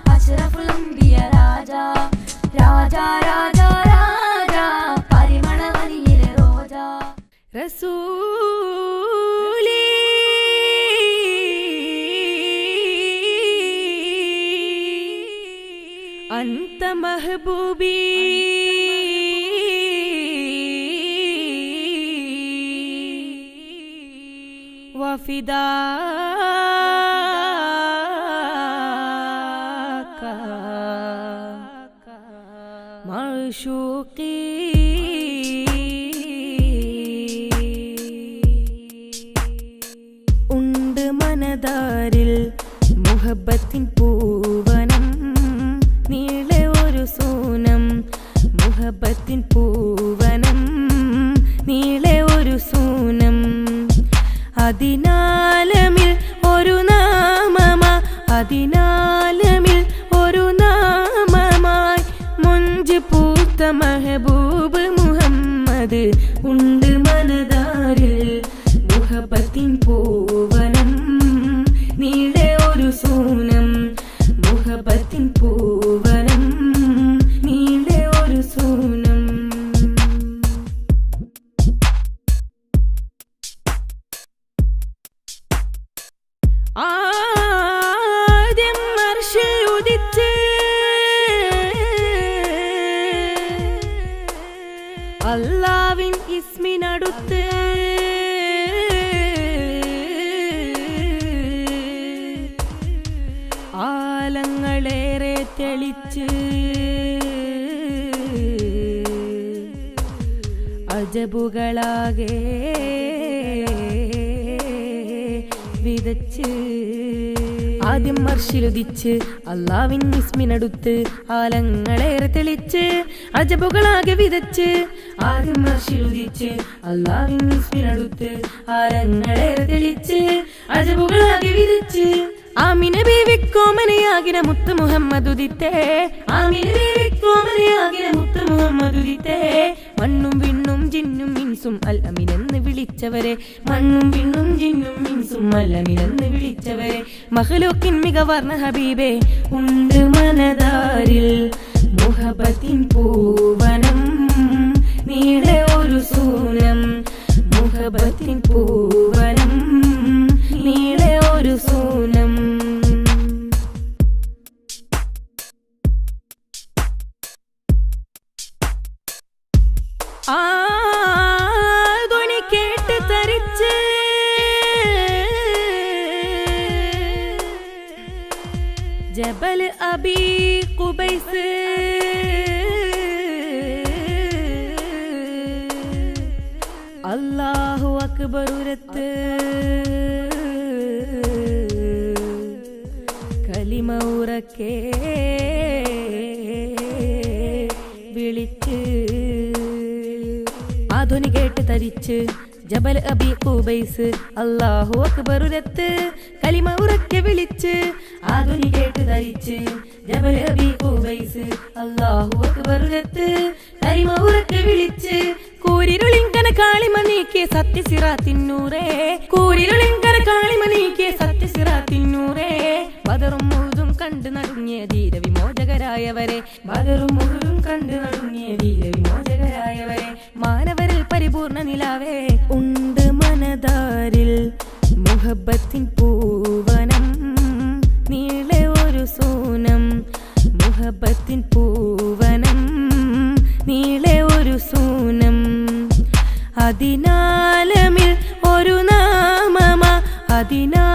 അഷ്റഫുൽ അംബിയ രാജാ രാജാ രാജാ രാജാ പരിമളവനിയിലെ റോജാ റസൂലി അന്ത മഹബൂബി വഫിദാക മഅ്ശൂഖി ഉണ്ട് മനതാരിൽ മുഹബ്ബത്തിൻ പൂവനം നീളെ ഒരു സൂനം മുഹബ്ബത്തിൻ പൂവനം നീളെ ഒരു സൂനം അതിനാലമിൽ ഒരു നാമമാ അതിനാലമിൽ ഒരു നാമമായി മുഞ്ച് പൂത്ത മെഹബൂബ് മുഹമ്മദ് ഉണ്ട് മനതാരിൽ മുഹബ്ബത്തിൻ പൂവനം നീളെ ഒരു സൂനം മുഹബ്ബത്തിൻ പൂവനം നീളെ ഒരു സൂനം ആദ്യം അർശിൽ ഉദിച്ച് അല്ലാഹ്വിൻ ഇസ്മിനടുത്ത് ആലങ്ങളേറെ തെളിച്ച് അജബുകളാകെ വിതച്ച് ആദ്യം അർശിലുദിച്ച് അല്ലാഹ്വിൻ ഇസ്മിനടുത്ത് ആലങ്ങളേറെ തെളിച്ച് അജബുകളാകെ വിതച്ച് ആദ്യം അർശിലുദിച്ച് അല്ലാഹ്വിൻ ഇസ്മിനടുത്ത് ആലങ്ങളേറെ തെളിച്ച് അജബുകളാകെ വിതച്ച് ആമിന ബീവിക്കോമനയാകിന മുത്ത് മുഹമ്മദ് ഉദിത്തേ ആമിന ബീവിക്കോമനയാകിന മുത്ത് മുഹമ്മദ് ഉദിത്തേ മണ്ണും വിണ്ണും ജിന്നും മിൻസും അൽ അമീനെന്ന് വിളിച്ചവരെ മണ്ണും വിണ്ണും ജിന്നും മിൻസും അൽ അമീനെന്ന് വിളിച്ചവരെ മഖ്ലൂക്കിൻ മികവർണ്ണ ഹബീബേ ഉണ്ട് മനതാരിൽ മുഹബ്ബത്തിൻ പൂവനം നീളെ ഒരു സൂനം മുഹബ്ബത്തിൻ പൂവനം നീളെ ഒരു സൂനം ആ ധ്വനി കേട്ട് തരിച്ച് ജബൽ അബീ ഖുബൈസ് അല്ലാഹു അക്ബർ ഉരത്ത് കലിമ ഉറക്കെ വിളിച്ച് ആ ധ്വനി കേട്ട് തരിച്ച് ജബൽ അബീ ഖുബൈസ് അല്ലാഹു അക്ബർ ഉരത്ത് കലിമ ഉറക്കെ വിളിച്ച് ആ ധ്വനി കേട്ട് തരിച്ച് ജബൽ അബീ ഖുബൈസ് അല്ലാഹു അക്ബർ ഉരത്ത് കലിമ ഉറക്കെ വിളിച്ച് കൂരിരുളിങ്കന കാളിമ നീക്കിയ സത്യസിറാത്തിന്നൂറേ കൂരിരുളിങ്കന കാളിമ നീക്കിയ സത്യസിറാത്തിന്നൂറേ ബദറും മുഹുദും കണ്ട് നടുങ്ങിയ ധീരവിമോചകരായവരെ ബദറും മുഹുദും കണ്ട് നടുങ്ങിയ ധീരവിമോചകരായവരെ മാനവരിൽ പരിപൂർണ നിലാവേ ഉണ്ട് മനതാരിൽ മുഹബ്ബത്തിൻ പൂവനം നീളെ ഒരു സൂനം മുഹബ്ബത്തിൻ പൂവനം നീളെ ഒരു സൂനം അതിനാലമിൽ ഒരു നാമമാ അതിനാ